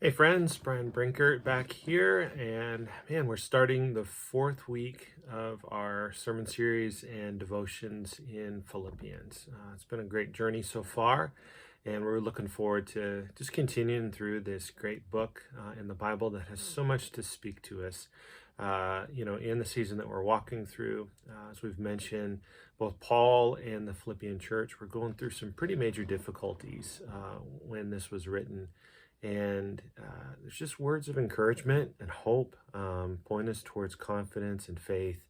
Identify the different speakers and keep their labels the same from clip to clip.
Speaker 1: Hey friends, Brian Brinkert back here, and man, we're starting the fourth week of our sermon series and devotions in Philippians. It's been a great journey so far, and we're looking forward to just continuing through this great book in the Bible that has so much to speak to us. In the season that we're walking through, as we've mentioned, both Paul and the Philippian church were going through some pretty major difficulties when this was written. And there's just words of encouragement and hope, point us towards confidence and faith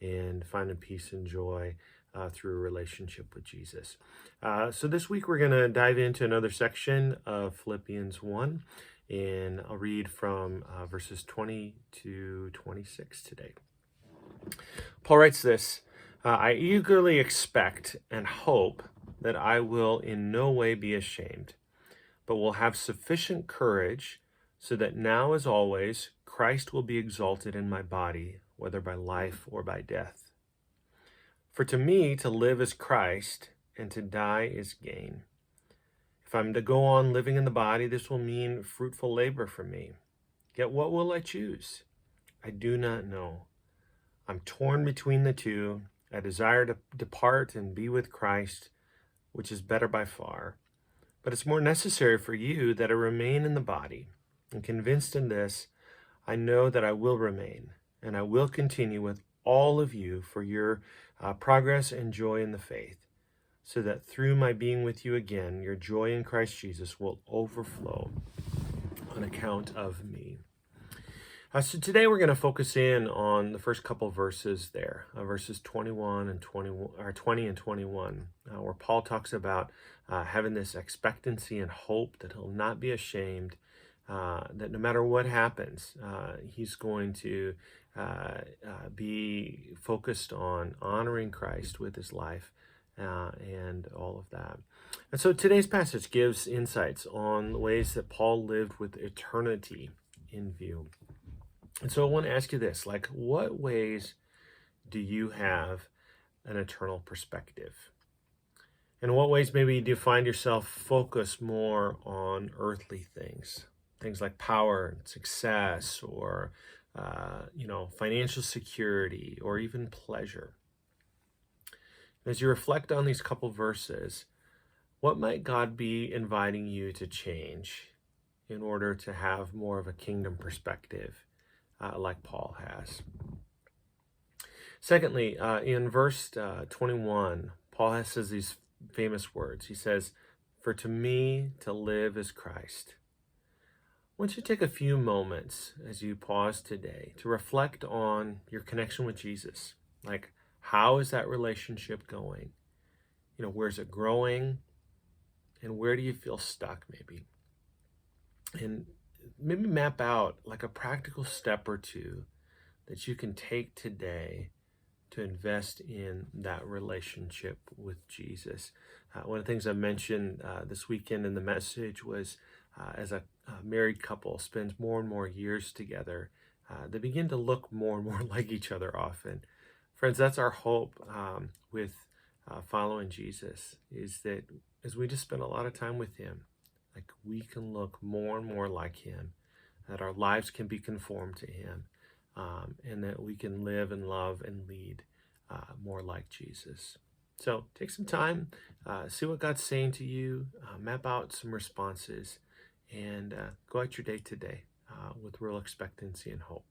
Speaker 1: and finding peace and joy through a relationship with Jesus. So this week we're going to dive into another section of Philippians 1, and I'll read from verses 20 to 26 today. Paul writes this: I eagerly expect and hope that I will in no way be ashamed, but will have sufficient courage so that now, as always, Christ will be exalted in my body, whether by life or by death. For to me, to live is Christ, and to die is gain. If I'm to go on living in the body, this will mean fruitful labor for me. Yet what will I choose? I do not know. I'm torn between the two. I desire to depart and be with Christ, which is better by far. But it's more necessary for you that I remain in the body. And convinced in this, I know that I will remain, and I will continue with all of you for your progress and joy in the faith, so that through my being with you again, your joy in Christ Jesus will overflow on account of me. So today we're going to focus in on the first couple verses there, verses 21 and 20 and 21, where Paul talks about having this expectancy and hope that he'll not be ashamed, that no matter what happens, he's going to be focused on honoring Christ with his life and all of that. And so today's passage gives insights on the ways that Paul lived with eternity in view. And so I want to ask you this, what ways do you have an eternal perspective? In what ways maybe do you find yourself focused more on earthly things like power and success, or, financial security, or even pleasure? As you reflect on these couple verses, what might God be inviting you to change in order to have more of a kingdom perspective? Like Paul has. Secondly, in verse 21, Paul says these famous words. He says, "For to me, to live is Christ." I want you to take a few moments as you pause today to reflect on your connection with Jesus. Like, how is that relationship going? Where's it growing? And where do you feel stuck maybe? And maybe map out like a practical step or two that you can take today to invest in that relationship with Jesus. One of the things I mentioned this weekend in the message was as a married couple spends more and more years together, they begin to look more and more like each other often. Friends, that's our hope with following Jesus, is that as we just spend a lot of time with him, like we can look more and more like him, that our lives can be conformed to him, and that we can live and love and lead more like Jesus. So take some time, see what God's saying to you, map out some responses, and go out your day today with real expectancy and hope.